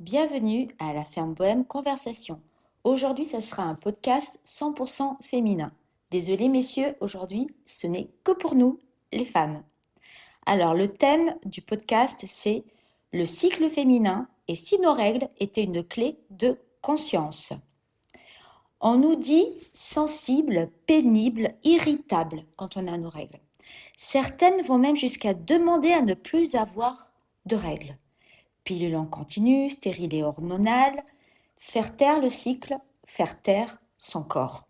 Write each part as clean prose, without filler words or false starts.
Bienvenue à la Ferme Bohème Conversation. Aujourd'hui, ça sera un podcast 100% féminin. Désolé messieurs, aujourd'hui, ce n'est que pour nous, les femmes. Alors, le thème du podcast, c'est le cycle féminin et si nos règles étaient une clé de conscience. On nous dit sensible, pénible, irritable quand on a nos règles. Certaines vont même jusqu'à demander à ne plus avoir de règles. Pilule en continu, stérile et hormonale, faire taire le cycle, faire taire son corps.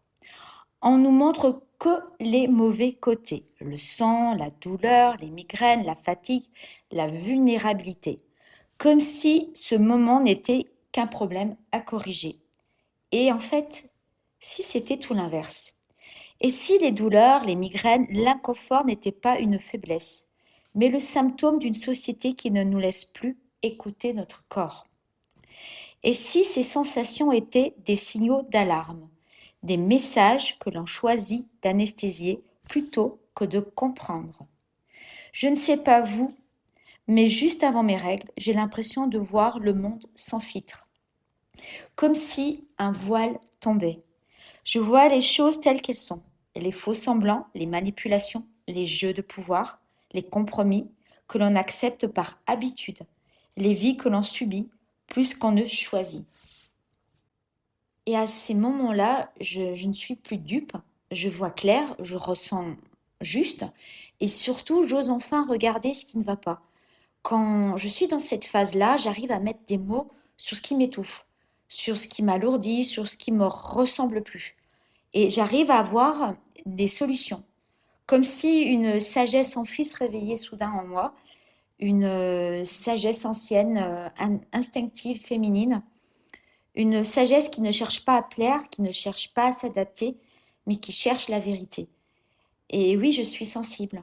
On nous montre que les mauvais côtés, le sang, la douleur, les migraines, la fatigue, la vulnérabilité, comme si ce moment n'était qu'un problème à corriger. Et en fait, si c'était tout l'inverse. Et si les douleurs, les migraines, l'inconfort n'étaient pas une faiblesse, mais le symptôme d'une société qui ne nous laisse plus écouter notre corps. Et si ces sensations étaient des signaux d'alarme, des messages que l'on choisit d'anesthésier plutôt que de comprendre. Je ne sais pas vous, mais juste avant mes règles, j'ai l'impression de voir le monde sans filtre. Comme si un voile tombait. Je vois les choses telles qu'elles sont. Les faux semblants, les manipulations, les jeux de pouvoir, les compromis que l'on accepte par habitude, les vies que l'on subit plus qu'on ne choisit. Et à ces moments-là, je ne suis plus dupe, je vois clair, je ressens juste et surtout, j'ose enfin regarder ce qui ne va pas. Quand je suis dans cette phase-là, j'arrive à mettre des mots sur ce qui m'étouffe, sur ce qui m'alourdit, sur ce qui me ressemble plus. Et j'arrive à avoir des solutions. Comme si une sagesse enfouie se réveillait soudain en moi, une sagesse ancienne, instinctive, féminine, une sagesse qui ne cherche pas à plaire, qui ne cherche pas à s'adapter, mais qui cherche la vérité. Et oui, je suis sensible,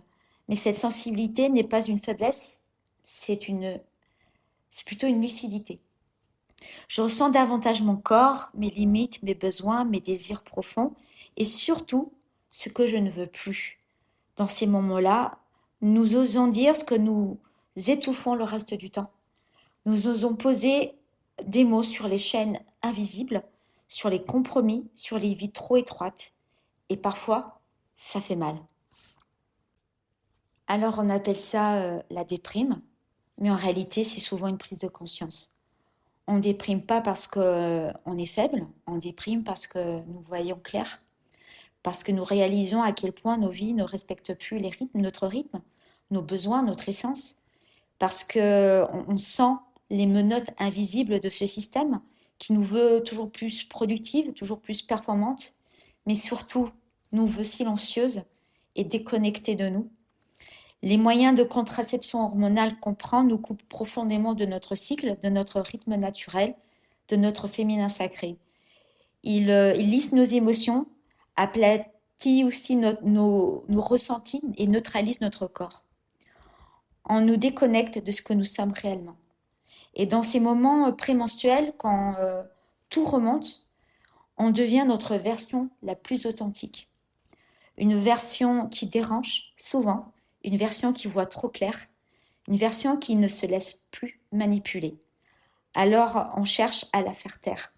mais cette sensibilité n'est pas une faiblesse, c'est plutôt une lucidité. Je ressens davantage mon corps, mes limites, mes besoins, mes désirs profonds et surtout ce que je ne veux plus. Dans ces moments-là, nous osons dire ce que nous étouffons le reste du temps. Nous osons poser des mots sur les chaînes invisibles, sur les compromis, sur les vies trop étroites. Et parfois, ça fait mal. Alors on appelle ça la déprime, mais en réalité, c'est souvent une prise de conscience. On ne déprime pas parce qu'on est faible, on déprime parce que nous voyons clair, parce que nous réalisons à quel point nos vies ne respectent plus notre rythme, nos besoins, notre essence, parce qu'on sent les menottes invisibles de ce système qui nous veut toujours plus productive, toujours plus performante, mais surtout nous veut silencieuse et déconnectée de nous. Les moyens de contraception hormonale qu'on prend nous coupent profondément de notre cycle, de notre rythme naturel, de notre féminin sacré. Il lisse nos émotions, aplatit aussi nos ressentis et neutralise notre corps. On nous déconnecte de ce que nous sommes réellement. Et dans ces moments prémenstruels, quand tout remonte, on devient notre version la plus authentique. Une version qui dérange souvent, une version qui voit trop clair, une version qui ne se laisse plus manipuler. Alors on cherche à la faire taire.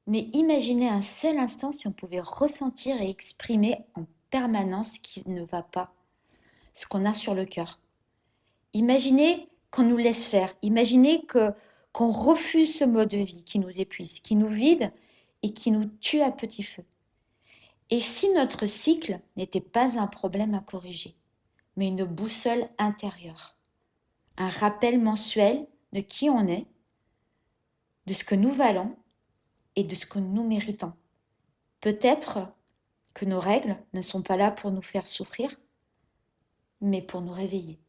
Mais imaginez un seul instant si on pouvait ressentir et exprimer en permanence ce qui ne va pas, ce qu'on a sur le cœur. Imaginez qu'on nous laisse faire. Imaginez qu'on refuse ce mode de vie qui nous épuise, qui nous vide et qui nous tue à petit feu. Et si notre cycle n'était pas un problème à corriger, mais une boussole intérieure, un rappel mensuel de qui on est, de ce que nous valons et de ce que nous méritons. Peut-être que nos règles ne sont pas là pour nous faire souffrir, mais pour nous réveiller.